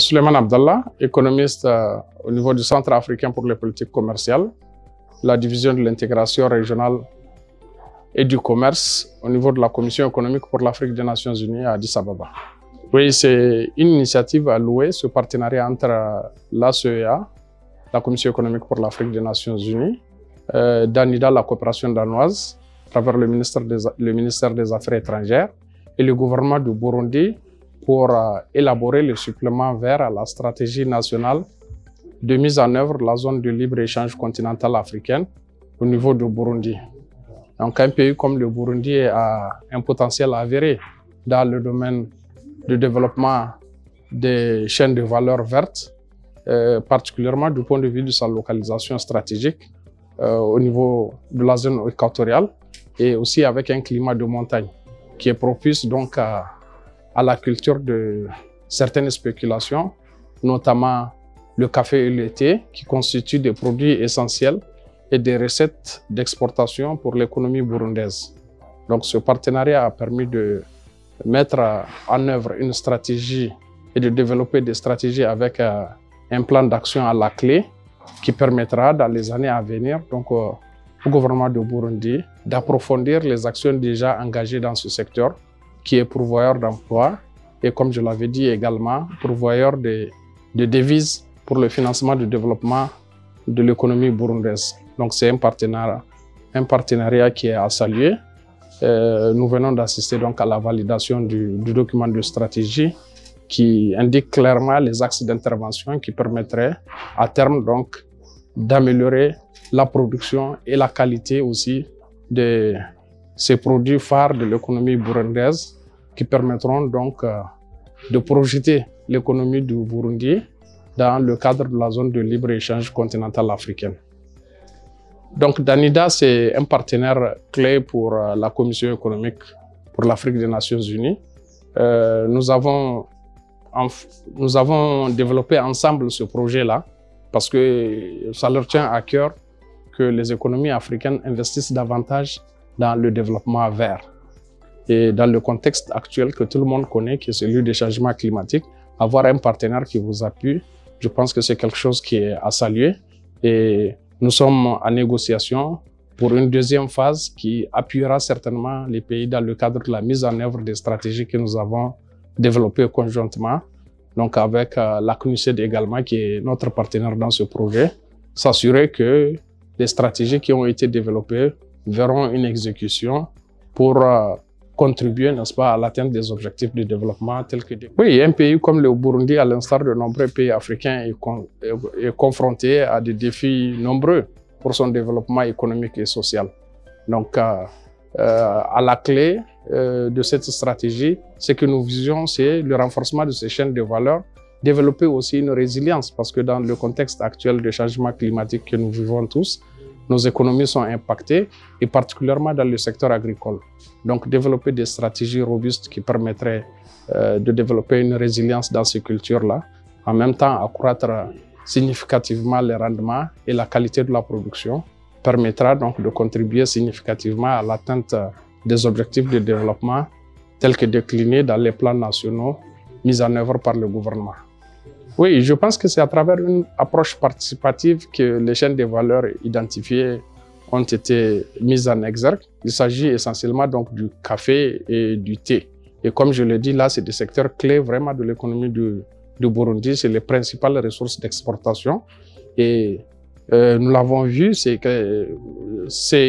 Souleymane Abdallah, économiste au niveau du Centre africain pour les politiques commerciales, la division de l'intégration régionale et du commerce au niveau de la Commission économique pour l'Afrique des Nations Unies à Addis Ababa. Oui, c'est une initiative à louer, ce partenariat entre l'ACEA, la Commission économique pour l'Afrique des Nations Unies, DANIDA, la coopération danoise, à travers le ministère des Affaires étrangères, et le gouvernement du Burundi pour élaborer le supplément vert à la stratégie nationale de mise en œuvre de la zone de libre-échange continentale africaine au niveau du Burundi. Donc un pays comme le Burundi a un potentiel avéré dans le domaine du développement des chaînes de valeur vertes, particulièrement du point de vue de sa localisation stratégique au niveau de la zone équatoriale et aussi avec un climat de montagne qui est propice donc à la culture de certaines spéculations, notamment le café et le thé, qui constituent des produits essentiels et des recettes d'exportation pour l'économie burundaise. Donc ce partenariat a permis de mettre en œuvre une stratégie et de développer des stratégies avec un plan d'action à la clé qui permettra dans les années à venir donc, au gouvernement de Burundi d'approfondir les actions déjà engagées dans ce secteur qui est pourvoyeur d'emplois et, comme je l'avais dit également, pourvoyeur de devises pour le financement du développement de l'économie burundaise. Donc c'est un partenariat qui est à saluer. Nous venons d'assister donc à la validation du document de stratégie qui indique clairement les axes d'intervention qui permettraient à terme donc d'améliorer la production et la qualité aussi de ces produits phares de l'économie burundaise qui permettront donc de projeter l'économie du Burundi dans le cadre de la zone de libre-échange continentale africaine. Donc DANIDA, c'est un partenaire clé pour la Commission économique pour l'Afrique des Nations Unies. Nous avons développé ensemble ce projet-là parce que ça leur tient à cœur que les économies africaines investissent davantage dans le développement vert. Et dans le contexte actuel que tout le monde connaît, qui est celui des changements climatiques, avoir un partenaire qui vous appuie, je pense que c'est quelque chose qui est à saluer. Et nous sommes en négociation pour une deuxième phase qui appuiera certainement les pays dans le cadre de la mise en œuvre des stratégies que nous avons développées conjointement. Donc avec la CNUSED également, qui est notre partenaire dans ce projet, s'assurer que les stratégies qui ont été développées verront une exécution pour contribuer, n'est-ce pas, à l'atteinte des objectifs de développement tels que... Oui, un pays comme le Burundi, à l'instar de nombreux pays africains, est confronté à des défis nombreux pour son développement économique et social. Donc, à la clé de cette stratégie, ce que nous visions, c'est le renforcement de ces chaînes de valeur, développer aussi une résilience, parce que dans le contexte actuel de changement climatique que nous vivons tous, nos économies sont impactées, et particulièrement dans le secteur agricole. Donc, développer des stratégies robustes qui permettraient de développer une résilience dans ces cultures-là, en même temps accroître significativement les rendements et la qualité de la production, permettra donc de contribuer significativement à l'atteinte des objectifs de développement tels que déclinés dans les plans nationaux mis en œuvre par le gouvernement. Oui, je pense que c'est à travers une approche participative que les chaînes de valeur identifiées ont été mises en exergue. Il s'agit essentiellement donc du café et du thé. Et comme je l'ai dit, là, c'est des secteurs clés vraiment de l'économie du Burundi. C'est les principales ressources d'exportation. Et nous l'avons vu, c'est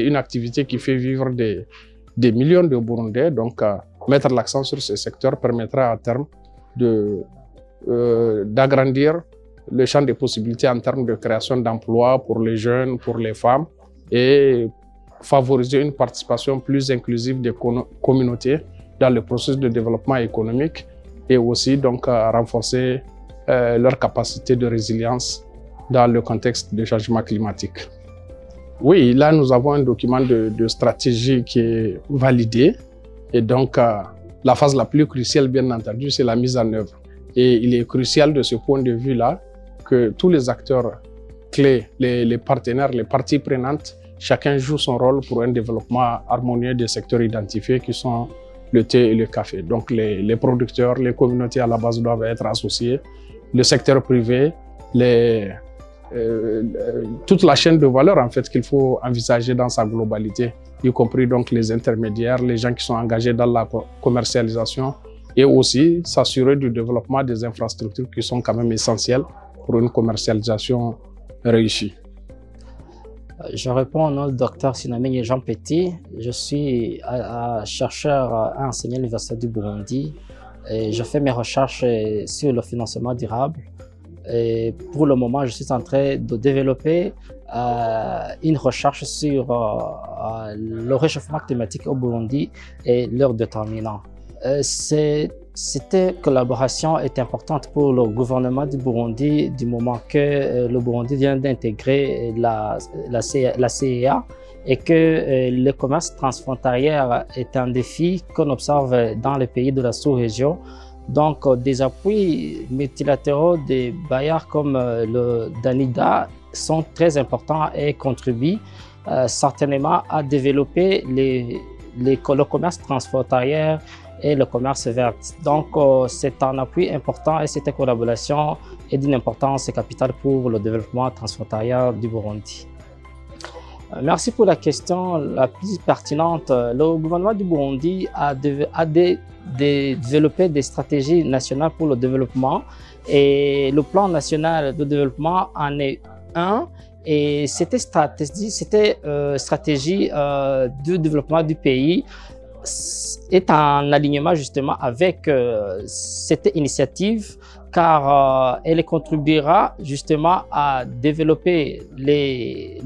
une activité qui fait vivre des millions de Burundais. Donc, mettre l'accent sur ces secteurs permettra à terme d'agrandir le champ des possibilités en termes de création d'emplois pour les jeunes, pour les femmes et favoriser une participation plus inclusive des communautés dans le processus de développement économique et aussi donc renforcer leur capacité de résilience dans le contexte du changement climatique. Oui, là nous avons un document de stratégie qui est validé et donc la phase la plus cruciale bien entendu c'est la mise en œuvre. Et il est crucial de ce point de vue-là que tous les acteurs clés, les partenaires, les parties prenantes, chacun joue son rôle pour un développement harmonieux des secteurs identifiés qui sont le thé et le café. Donc les producteurs, les communautés à la base doivent être associés le secteur privé, toute la chaîne de valeur en fait qu'il faut envisager dans sa globalité, y compris donc les intermédiaires, les gens qui sont engagés dans la commercialisation, et aussi s'assurer du développement des infrastructures qui sont quand même essentielles pour une commercialisation réussie. Je réponds au nom du Dr Sinamé Jean Petit. Je suis chercheur à enseigner à l'Université du Burundi et je fais mes recherches sur le financement durable. Et pour le moment, je suis en train de développer une recherche sur le réchauffement climatique au Burundi et leurs déterminants. Cette collaboration est importante pour le gouvernement du Burundi du moment que le Burundi vient d'intégrer la CEA et que le commerce transfrontalier est un défi qu'on observe dans les pays de la sous-région. Donc, des appuis multilatéraux des bailleurs comme le DANIDA sont très importants et contribuent certainement à développer le commerce transfrontalier et le commerce vert. Donc, c'est un appui important et cette collaboration est d'une importance capitale pour le développement transfrontalier du Burundi. Merci pour la question la plus pertinente. Le gouvernement du Burundi a développé des stratégies nationales pour le développement et le plan national de développement en est un. Et cette stratégie de développement du pays est en alignement justement avec cette initiative car elle contribuera justement à développer le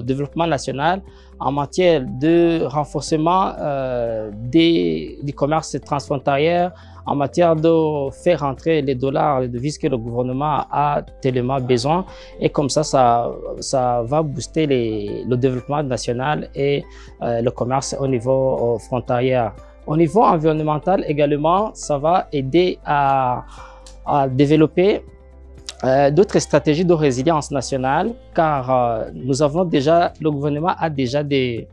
développement national en matière de renforcement du commerce transfrontalier, en matière de faire entrer les dollars, les devises que le gouvernement a tellement besoin. Et comme ça va booster le développement national et le commerce au niveau frontalier. Au niveau environnemental également, ça va aider à développer d'autres stratégies de résilience nationale, car le gouvernement a déjà des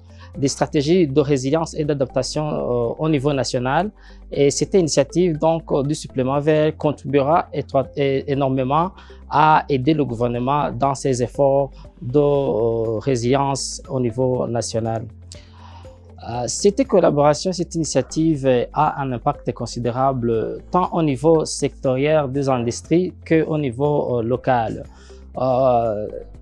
stratégies de résilience et d'adaptation au niveau national. Et cette initiative donc, du supplément vert contribuera énormément à aider le gouvernement dans ses efforts de résilience au niveau national. Cette collaboration, cette initiative a un impact considérable tant au niveau sectoriel des industries qu'au niveau local.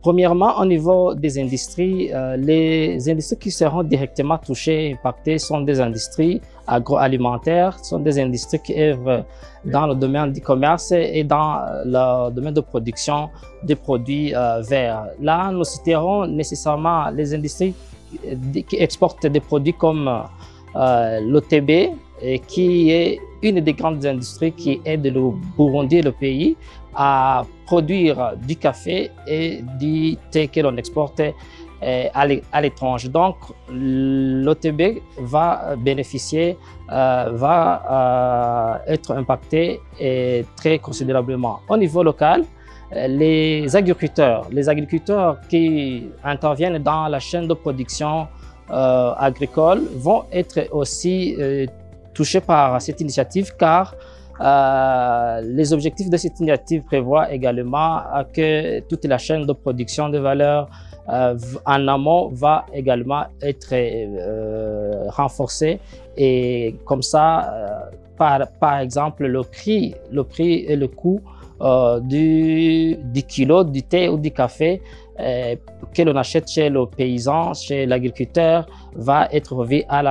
Premièrement, au niveau des industries, les industries qui seront directement touchées, impactées sont des industries agroalimentaires, sont des industries qui œuvrent dans le domaine du commerce et dans le domaine de production des produits verts. Là, nous citerons nécessairement les industries qui exportent des produits comme l'OTB, qui est une des grandes industries qui aide le Burundi et le pays à produire du café et du thé que l'on exporte à l'étranger. Donc, l'OTB va bénéficier, va être impacté très considérablement. Au niveau local, les agriculteurs qui interviennent dans la chaîne de production agricole vont être aussi touchés par cette initiative car les objectifs de cette initiative prévoient également que toute la chaîne de production de valeur en amont va également être renforcée et comme ça, par exemple, le prix et le coût du kilo du thé ou du café que l'on achète chez le paysan, chez l'agriculteur, va être revu à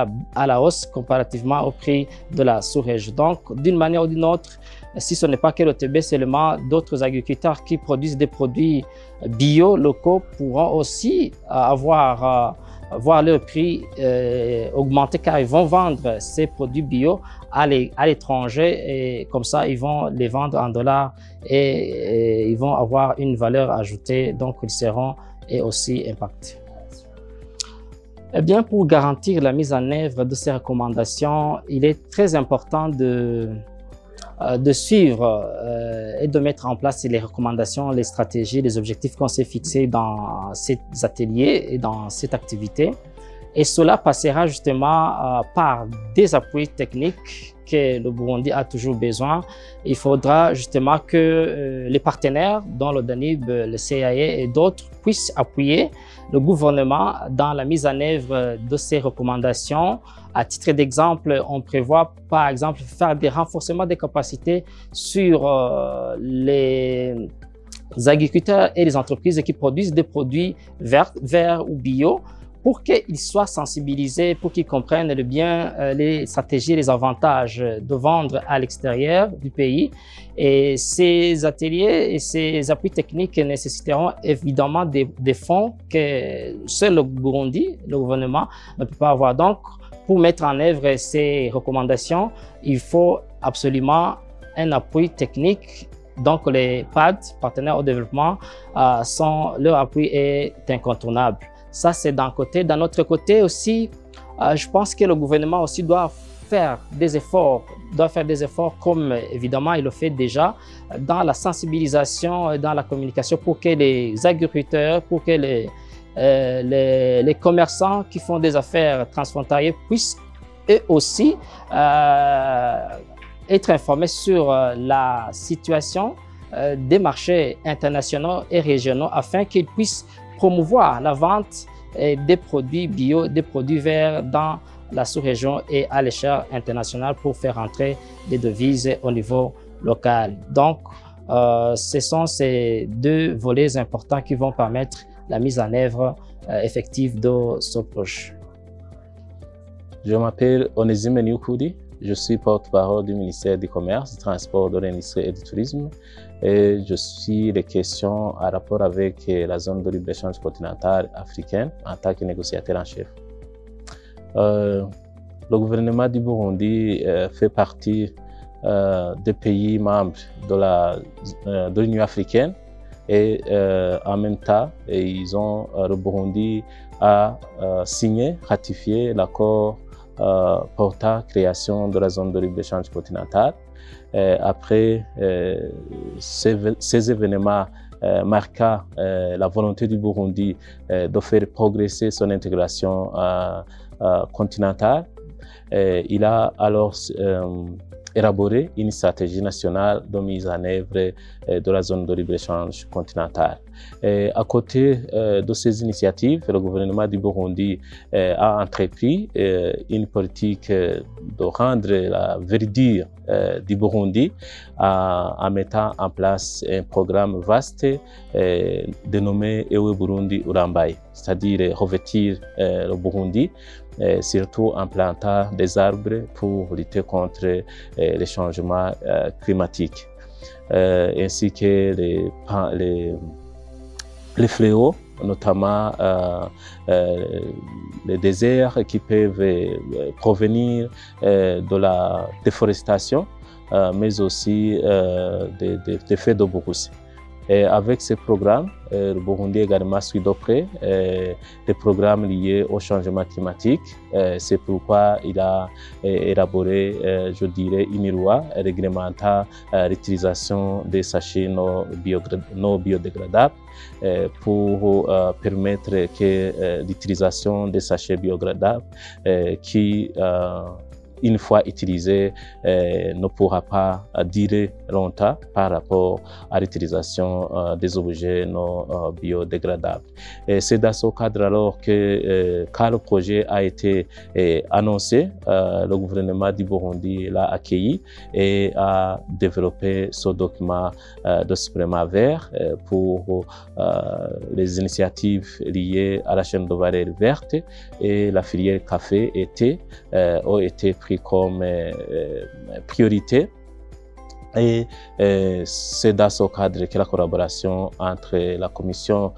la hausse comparativement au prix de la sous-région. Donc, d'une manière ou d'une autre, si ce n'est pas que l'OTB, seulement d'autres agriculteurs qui produisent des produits bio locaux pourront aussi voir leur prix augmenter car ils vont vendre ces produits bio à l'étranger et comme ça ils vont les vendre en dollars et ils vont avoir une valeur ajoutée, donc ils seront aussi impactés. Eh bien, pour garantir la mise en œuvre de ces recommandations, il est très important de suivre et de mettre en place les recommandations, les stratégies, les objectifs qu'on s'est fixés dans ces ateliers et dans cette activité. Et cela passera justement par des appuis techniques que le Burundi a toujours besoin. Il faudra justement que les partenaires, dont le Danube, le CIA et d'autres, puissent appuyer le gouvernement dans la mise en œuvre de ces recommandations. À titre d'exemple, on prévoit par exemple faire des renforcements des capacités sur les agriculteurs et les entreprises qui produisent des produits verts ou bio, pour qu'ils soient sensibilisés, pour qu'ils comprennent bien les stratégies et les avantages de vendre à l'extérieur du pays. Et ces ateliers et ces appuis techniques nécessiteront évidemment des fonds que seul le Burundi, le gouvernement, ne peut pas avoir. Donc, pour mettre en œuvre ces recommandations, il faut absolument un appui technique. Donc, les PAD, partenaires au développement, leur appui est incontournable. Ça, c'est d'un côté. D'un autre côté aussi, je pense que le gouvernement aussi doit faire des efforts comme évidemment il le fait déjà, dans la sensibilisation et dans la communication pour que les agriculteurs, pour que les commerçants qui font des affaires transfrontalières puissent eux aussi être informés sur la situation des marchés internationaux et régionaux afin qu'ils puissent promouvoir la vente des produits bio, des produits verts dans la sous-région et à l'échelle internationale pour faire entrer des devises au niveau local. Donc, ce sont ces deux volets importants qui vont permettre la mise en œuvre effective de ce projet. Je m'appelle Onésime Nioukudi. Je suis porte-parole du ministère du Commerce, du Transport, de l'Industrie et du Tourisme. Et je suis les questions en rapport avec la zone de libre-échange continentale africaine en tant que négociateur en chef. Le gouvernement du Burundi fait partie des pays membres de l'Union africaine et en même temps, le Burundi a signé, ratifié l'accord portant création de la zone de libre-échange continentale. Après ces événements marquant la volonté du Burundi de faire progresser son intégration continentale, il a alors élaboré une stratégie nationale de mise en œuvre de la zone de libre-échange continentale. À côté de ces initiatives, le gouvernement du Burundi a entrepris une politique de rendre la verdure du Burundi en mettant en place un programme vaste dénommé Ewe Burundi Urambaye, c'est-à-dire revêtir le Burundi, surtout en plantant des arbres pour lutter contre les changements climatiques, ainsi que les fléaux, notamment les déserts qui peuvent provenir de la déforestation, mais aussi des faits de brousse. Et avec ces programmes, le Burundi également suit de près des programmes liés au changement climatique. C'est pourquoi il a élaboré, je dirais, une loi réglementant l'utilisation des sachets non biodégradables pour permettre que l'utilisation des sachets biodégradables qui une fois utilisé, ne pourra pas durer longtemps par rapport à l'utilisation des objets non biodégradables. C'est dans ce cadre alors que, quand le projet a été annoncé, le gouvernement du Burundi l'a accueilli et a développé ce document de supplément vert pour les initiatives liées à la chaîne de valeur verte, et la filière café et thé ont été pris comme priorité. Et c'est dans ce cadre que la collaboration entre la Commission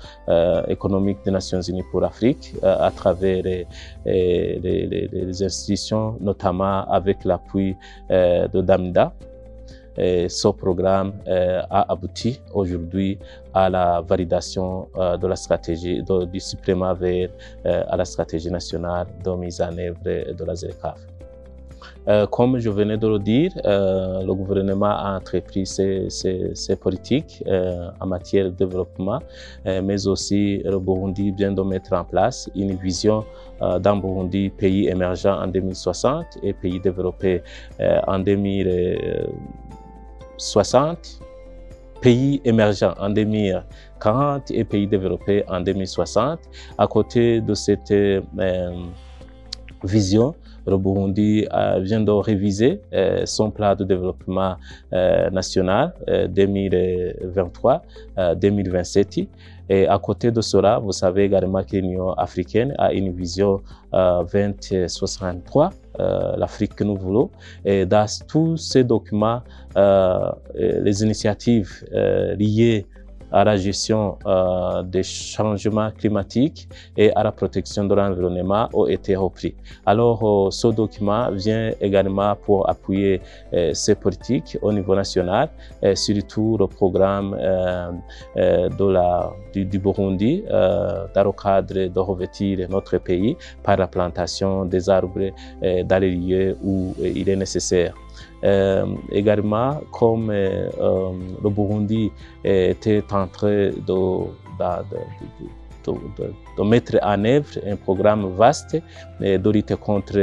économique des Nations Unies pour l'Afrique, à travers les institutions, notamment avec l'appui de DAMDA, ce programme a abouti aujourd'hui à la validation de la stratégie, du supplément vert à la stratégie nationale de mise en œuvre de la ZLECAf. Comme je venais de le dire, le gouvernement a entrepris ses politiques en matière de développement, mais aussi le Burundi vient de mettre en place une vision d'un Burundi pays émergent en 2060 et pays développé en 2060, pays émergents en 2040 et pays développés en 2060. À côté de cette vision, le Burundi vient de réviser son plan de développement national 2023-2027. Et à côté de cela, vous savez également que l'Union africaine a une vision 2063, l'Afrique que nous voulons. Et dans tous ces documents, les initiatives liées à la gestion des changements climatiques et à la protection de l'environnement ont été repris. Alors, ce document vient également pour appuyer ces politiques au niveau national, surtout le programme du Burundi dans le cadre de revêtir notre pays par la plantation des arbres dans les lieux où il est nécessaire. Également, comme le Burundi était en train de mettre en œuvre un programme vaste de lutte contre,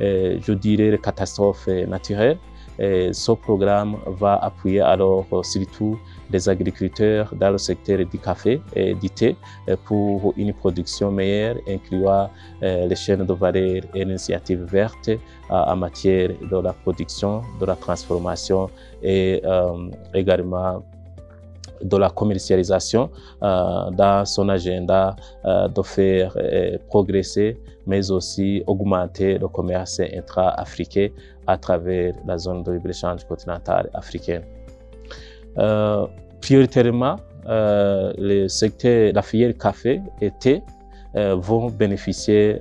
je dirais, les catastrophes naturelles. Ce programme va appuyer alors surtout les agriculteurs dans le secteur du café et du thé pour une production meilleure, incluant les chaînes de valeur et l'initiative verte en matière de la production, de la transformation et également de la commercialisation dans son agenda de faire progresser, mais aussi augmenter le commerce intra-africain à travers la zone de libre-échange continentale africaine. Prioritairement, le secteur, la filière café et thé vont bénéficier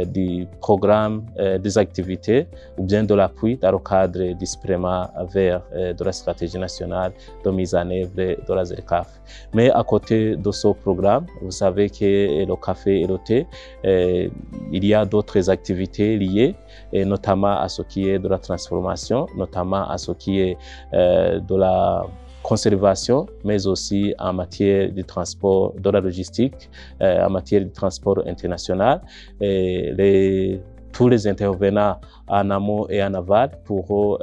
du programme des activités ou bien de l'appui dans le cadre du SPREMA vers de la stratégie nationale de mise en œuvre de la ZECAF. Mais à côté de ce programme, vous savez que le café et le thé, il y a d'autres activités liées, et notamment à ce qui est de la transformation, notamment à ce qui est de la conservation, mais aussi en matière de transport, de la logistique, en matière de transport international. Et tous les intervenants en amont et en aval pourront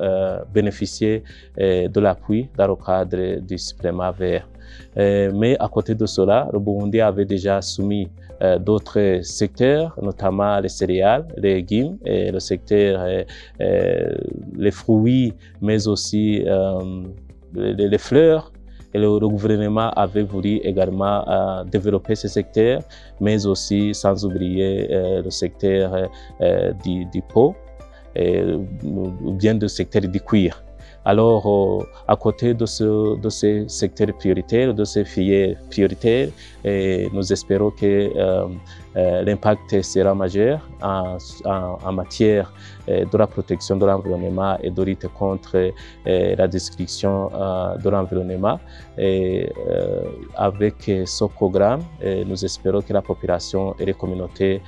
bénéficier de l'appui dans le cadre du SPREMA vert. Mais à côté de cela, le Burundi avait déjà soumis d'autres secteurs, notamment les céréales, les légumes, et le secteur les fruits, mais aussi les fleurs. Et le gouvernement avait voulu également développer ce secteur, mais aussi sans oublier le secteur du pot, ou bien le secteur du cuir. Alors, à côté de ces secteurs prioritaires, de ces filières prioritaires, nous espérons que l'impact sera majeur en matière de la protection de l'environnement et de lutte contre la destruction de l'environnement. Avec ce programme, nous espérons que la population et les communautés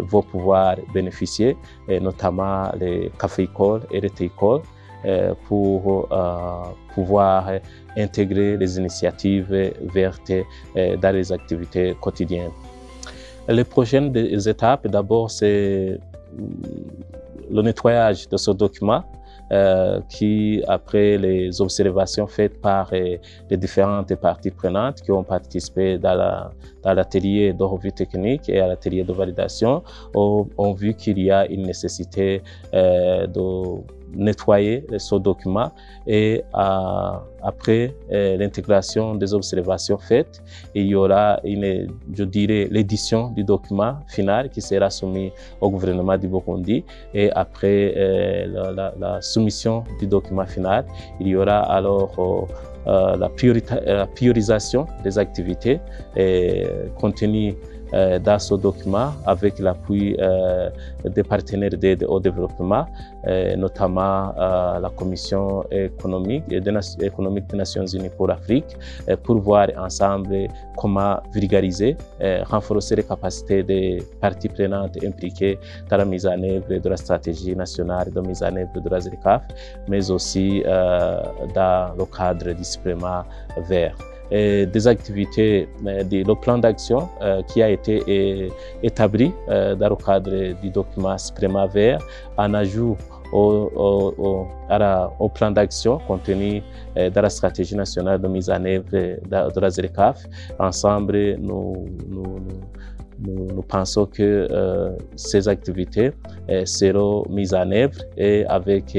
vont pouvoir bénéficier, notamment les caféicoles et les théicoles, pour pouvoir intégrer les initiatives vertes dans les activités quotidiennes. Les prochaines étapes, d'abord, c'est le nettoyage de ce document qui, après les observations faites par les différentes parties prenantes qui ont participé dans l'atelier de revue technique et à l'atelier de validation, ont vu qu'il y a une nécessité de nettoyer ce document, et après l'intégration des observations faites, il y aura je dirais, l'édition du document final qui sera soumis au gouvernement du Burundi, et après la soumission du document final, il y aura alors la priorisation des activités compte tenu dans ce document avec l'appui des partenaires d'aide au développement, notamment la Commission économique des Nations Unies pour l'Afrique, pour voir ensemble comment vulgariser, renforcer les capacités des parties prenantes impliquées dans la mise en œuvre de la stratégie nationale de mise en œuvre de la ZLECAf, mais aussi dans le cadre du supplément vert. Des activités, le plan d'action qui a été établi dans le cadre du document supplément vert en ajout au plan d'action contenu dans la stratégie nationale de mise en œuvre de la ZLECAf. Ensemble, nous pensons que ces activités seront mises en œuvre et avec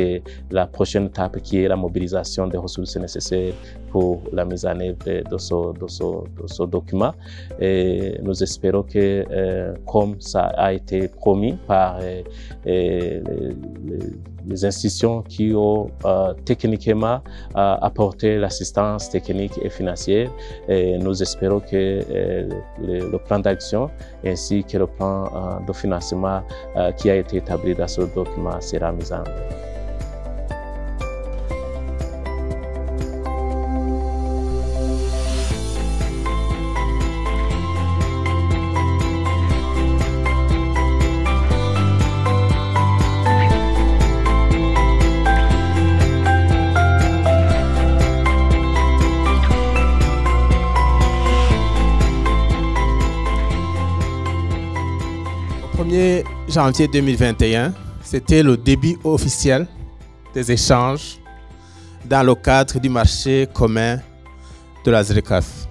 la prochaine étape qui est la mobilisation des ressources nécessaires pour la mise en œuvre de ce document. Et nous espérons que, comme ça a été promis par les institutions qui ont techniquement apporté l'assistance technique et financière, nous espérons que le plan d'action ainsi que le plan de financement qui a été établi dans ce document sera mis en œuvre. Le 1er janvier 2021, c'était le début officiel des échanges dans le cadre du marché commun de la ZLECAf.